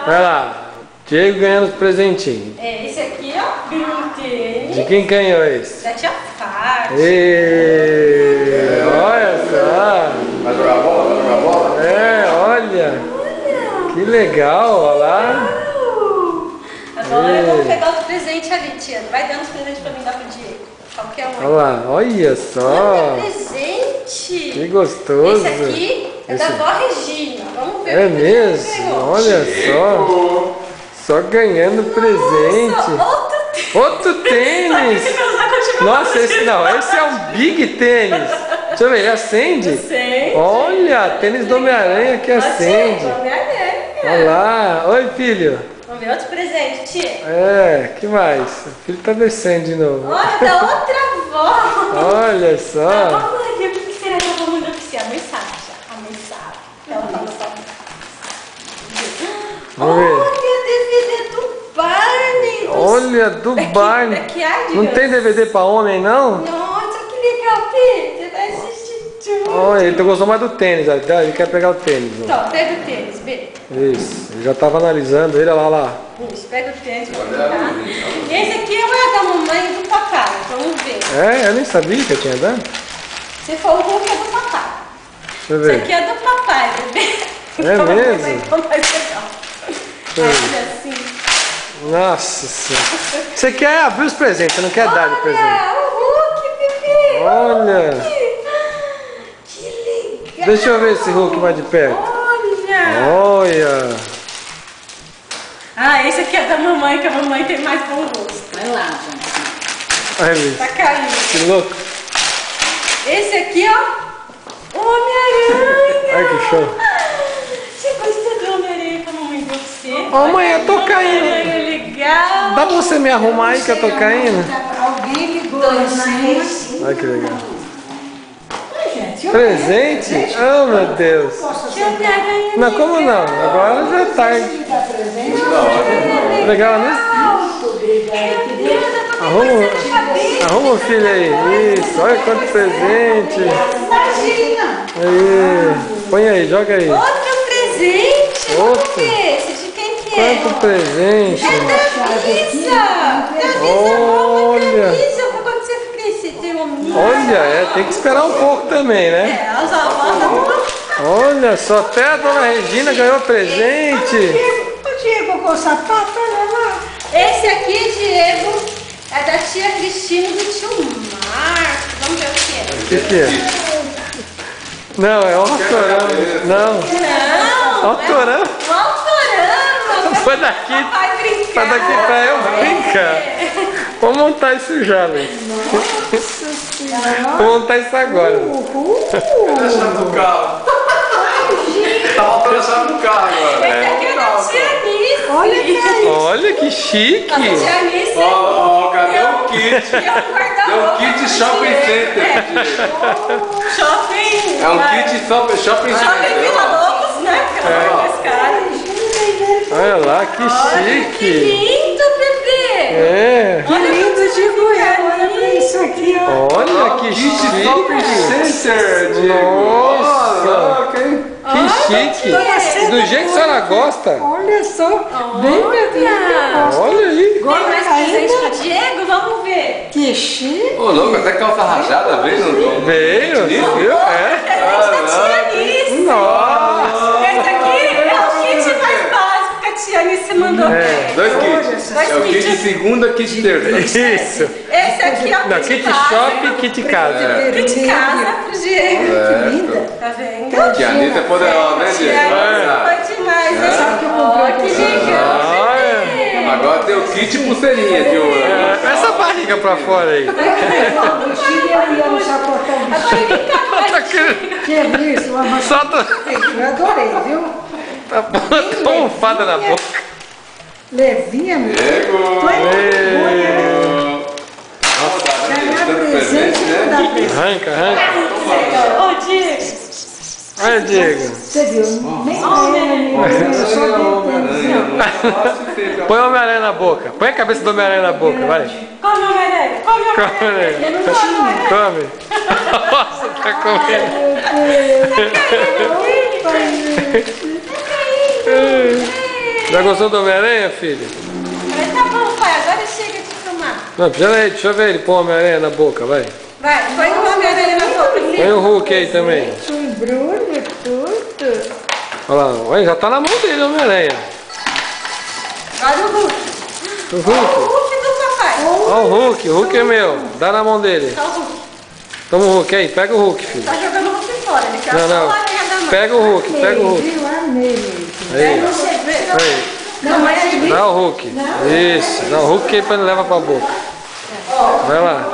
Vai lá. Diego ganhando os presentinhos. Esse aqui, ó, ganhou um tênis. De quem ganhou esse? Da tia Fátima. Olha só. Vai jogar bola? Vai jogar bola? Olha. Que legal, olha lá. Agora vamos pegar os presentes ali, tia. Vai dando os presentes pra mim dar pro Diego. Qualquer um. Olha lá, olha só. Olha, presente. Que gostoso. Esse aqui é da vó Regina. Vamos ver. É o que mesmo? ele ganhou. Olha só. Só ganhando presente. Nossa, Outro tênis. Nossa, esse não. Esse é um big tênis. Deixa eu ver, ele acende? Acende. Olha, tênis do Homem-Aranha que acende. Olha lá. Oi, filho. Vamos ver outro presente, tia. Que mais? O filho tá descendo de novo. Olha, da outra avó. Olha só. Vamos lá ver o que será que a avó mandou pra você. A mãe sabe já. A mãe sabe. Ela fala sabe. Vamos ver. Olha, DVD do Barney. Olha, do Barney. Não tem DVD pra homem, não? Nossa, que legal, Pi. Você vai assistir tudo. Olha, ele gostou mais do tênis. Ele quer pegar o tênis. Ó. Então, pega o tênis, B. Isso, ele já tava analisando ele, olha lá. Isso, pega o tênis pra brincar. E esse aqui é o da mamãe e do papai. Vamos ver. Eu nem sabia que eu tinha dado. Se for o Hulk, é do papai. Deixa eu ver. Esse aqui é do papai, bebê. É mesmo? Então mais legal. Assim. Nossa senhora. Você quer abrir os presentes, você não quer dar de presente. Olha, o Hulk, bebê. Olha. Que legal. Deixa eu ver esse Hulk mais de perto. Olha. Olha. Esse aqui é da mamãe, que a mamãe tem mais bom gosto. Vai lá, gente. Olha isso. Tá caindo. Que louco. Esse aqui, ó. Homem-Aranha. Olha que show. Você gostou do Homem-Aranha que a mamãe deu pra você? Ô mãe, eu tô caindo. Homem-Aranha legal. Dá pra você me arrumar aí que eu tô caindo? Alguém ligou assim. Olha que legal. Gente, Presente? Oh meu Deus. Tinha Homem-Aranha. Não, como não? Agora já é tarde. Legal, né? Arruma o filho aí. Isso, olha quanto presente. imagina. Aí. Põe aí, joga aí. Outro presente. Outro? Vamos ver esse de quem que é? Quanto presente. É da Lisa. Da Lisa, Olha. Lisa, pra quando você crescer, ter um amigo. Olha, tem que esperar um pouco também, né? As avós da mamãe. Olha só, até a dona Regina ganhou presente. O Diego com o sapato, olha lá. Esse aqui, Diego, é da tia Cristina e do tio Marcos. Vamos ver o que é. O que é? Não, é um autorama. Não, Não, autorama. é um autorama. Foi daqui. Vai brincar. Tá daqui pra eu brincar. Vamos montar isso já, Luiz. Vou montar isso agora. Cadê a chave do carro? Tá faltando a chave do carro agora. Esse aqui é da tia Anice. Olha que aí. Olha que chique. A tia Anice Ó, cadê o kit? é um guarda-roupa. É um kit shopping center. Shopping. É um kit shopping Shopping Vila center. Lobos, né? Porque ela vai mais cara. Olha lá, que Que chique. lindo, bebê. É. Que lindo de Goiânia. Olha pra isso aqui, ó. Olha que Kit shopping chique. center, Diego. Nossa. Olha, Que chique. Do jeito que a senhora gosta. Olha só. Bem bebê. Olha aí. Tem mais presente pro Diego? Vamos ver. Que chique. Ô, louco, até calça rajada veio no Veio, viu? É. Presente da tia Anice. Nossa. Esse aqui é o kit mais básico que a tia Anice mandou. Dois kits. Dois É o kit kits. de segunda, kit de terça. Isso. Esse aqui é o Não, kit kit básico. shop e kit casa. Kit casa pro Diego. Que linda. Tá vendo? Que a Anitta é poderosa, né, Tia Diego? Anice foi demais, né? Ó, que legal. Olha. Agora tem o kit pulseirinha de ouro. Essa barriga pra fora aí. O Chico ia no chapotão do Chico. Tá querendo- Que isso, uma Solta. Eu adorei, viu? Tá ponfada na boca. Levinha, meu. Diego! Ganhar presente não dá presente. Arranca, arranca. Ô, Diego. Olha, Diego. Você viu? Nem é, só Põe o Homem-Aranha na boca. Põe a cabeça do Homem-Aranha na boca, vai. Come, Homem-Aranha. Come, Come, Homem-Aranha. Homem-Aranha. Come. Nossa, tá comendo. Já gostou do Homem-Aranha, filho? Falei, tá bom, pai, agora chega de filmar. Não, deixa eu ver ele pôr o Homem-Aranha na boca, vai. Vai, põe o Homem-Aranha na boca primeiro. Põe o Hulk aí também. Embrulho, tudo. Olha lá, olha, já tá na mão dele o Homem-Aranha. Olha o Hulk. O Olha o Hulk. Hulk do papai. Olha o Hulk é meu. Dá na mão dele. Tá o Hulk. Toma o Hulk aí, pega o Hulk, filho. Tá jogando o Hulk fora, ele quer Não, só não. o aranha da mão. Pega o Hulk, pega o Hulk. Viu lá nele. Aí, Não chega. aí. Não, mas é de Dá o Hulk. Isso, dá o Hulk aí pra ele levar pra boca. Vai lá.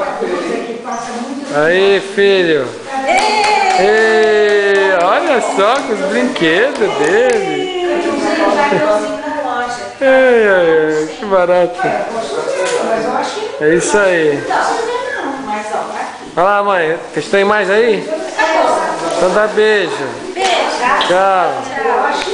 Aí, filho. Ei, olha só com os brinquedos dele. Ai, ai, ai, que barato. É isso aí. Olha lá, mãe. Vocês têm mais aí? Então dá beijo. Beijo. Tchau.